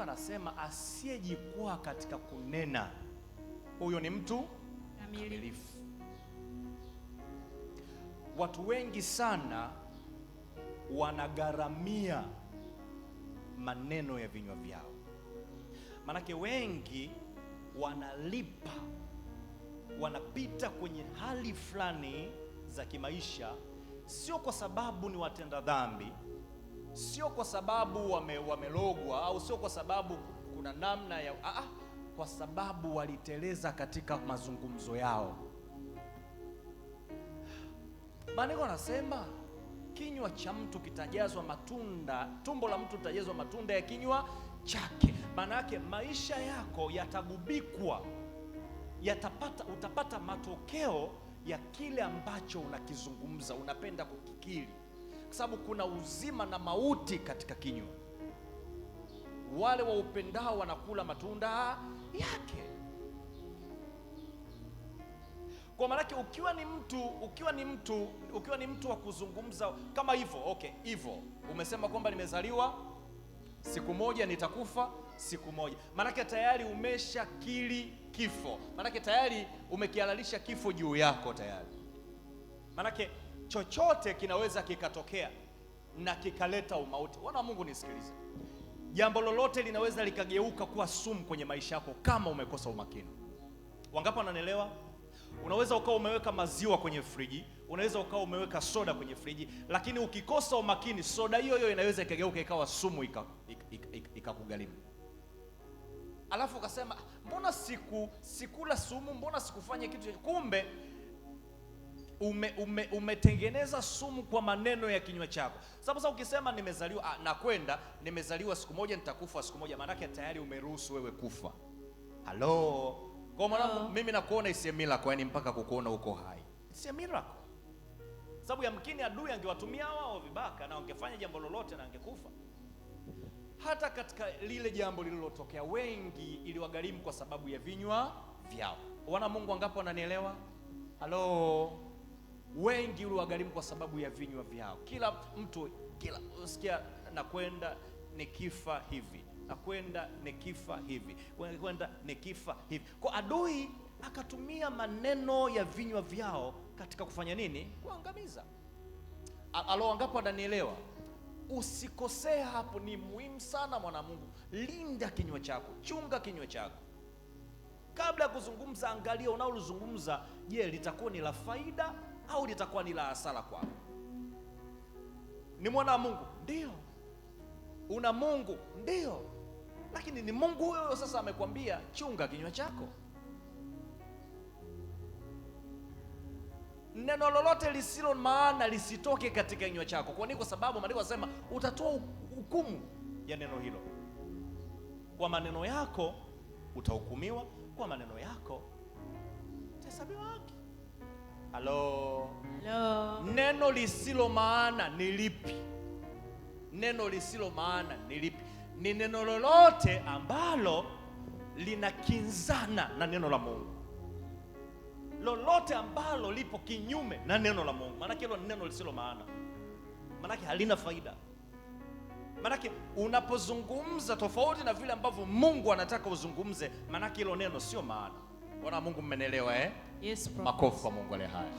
Anasema asiyejikwaa katika kunena, huyo ni mtu kamilifu. Watu wengi sana wanagharamia maneno ya vinywa vyao. Manake wengi wanalipa, wanapita kwenye hali fulani za kimaisha, sio kwa sababu ni watenda dhambi, sio kwa sababu wamelogwa, au sio kwa sababu kuna namna ya kwa sababu waliteleza katika mazungumzo yao. Maandiko yanasema kinywa cha mtu kitajazwa matunda, tumbo la mtu litajazwa matunda ya kinywa chake. Maana yake maisha yako yatagubikwa, utapata matokeo ya kile ambacho unakizungumza, unapenda kukikiri, kwa sababu kuna uzima na mauti katika kinywa. Wale wa upendao wanakula matunda yake. Kwa maana yake ukiwa ni mtu wa kuzungumza kama hivyo, hivyo umesema kwamba nimezaliwa siku moja, nitakufa siku moja, maana yake tayari umeshakiri kifo, maana yake tayari umekihalalisha kifo juu yako tayari. Maana yake chochote kinaweza kikatokea na kikaleta umauti. Wana Mungu nisikilize, jambo lolote linaweza likageuka kuwa sumu kwenye maisha yako kama umekosa umakini. Wangapi wananielewa? Unaweza ukawa umeweka maziwa kwenye friji, unaweza ukawa umeweka soda kwenye friji, lakini ukikosa umakini, soda hiyo inaweza ikageuka ikawa sumu, ikakugharimu. Alafu ukasema mbona sikula sumu, mbona sikufanya kitu, kumbe umetengeneza sumu kwa maneno ya kinywa chako. Sababu sasa ukisema nimezaliwa siku moja, nitakufa siku moja, maana yake tayari umeruhusu wewe kufa. Halo. Kwa maana mimi nakuona isiye miracle, yani mpaka kukuona uko hai isiye miracle. Sababu yamkini adui angewatumia wao vibaka na wangefanya jambo lolote na angekufa. Hata katika lile jambo lililotokea, wengi iliwagharimu kwa sababu ya vinywa vyao. Wana Mungu wangapi wananielewa? Halo. Wengi iliwagharimu kwa sababu ya vinywa vyao. Kila mtu usikia nakwenda nikifa hivi, nakwenda nikifa hivi, kwenda nikifa hivi. Kwa adui akatumia maneno ya vinywa vyao katika kufanya nini? Kuangamiza. Wangapi wananielewa? Usikosee hapo, ni muhimu sana mwana Mungu. Linda kinywa chako, chunga kinywa chako. Kabla ya kuzungumza, angalia unalozungumza, je, litakuwa ni la faida au litakuwa ni la hasara kwako? Ni mwana wa Mungu? Ndio. Una Mungu? Ndio. Lakini ni Mungu huyo sasa amekwambia chunga kinywa chako. Neno lolote lisilo maana lisitoke katika kinywa chako. Kwa nini? Kwa sababu maandiko yanasema utatoa hukumu ya neno hilo. Kwa maneno yako utahukumiwa, kwa maneno yako utahesabiwa haki. Halo. Neno lisilo maana ni lipi? Neno lisilo maana ni lipi? Ni neno lolote ambalo linakinzana na neno la Mungu, lolote ambalo lipo kinyume na neno la Mungu, maana hilo ni neno lisilo maana, maana halina faida. Maana unapozungumza tofauti na vile ambavyo Mungu anataka uzungumze, maana hilo neno sio maana. Wana Mungu mmenielewa? Yes, makofi kwa Mungu ale haya.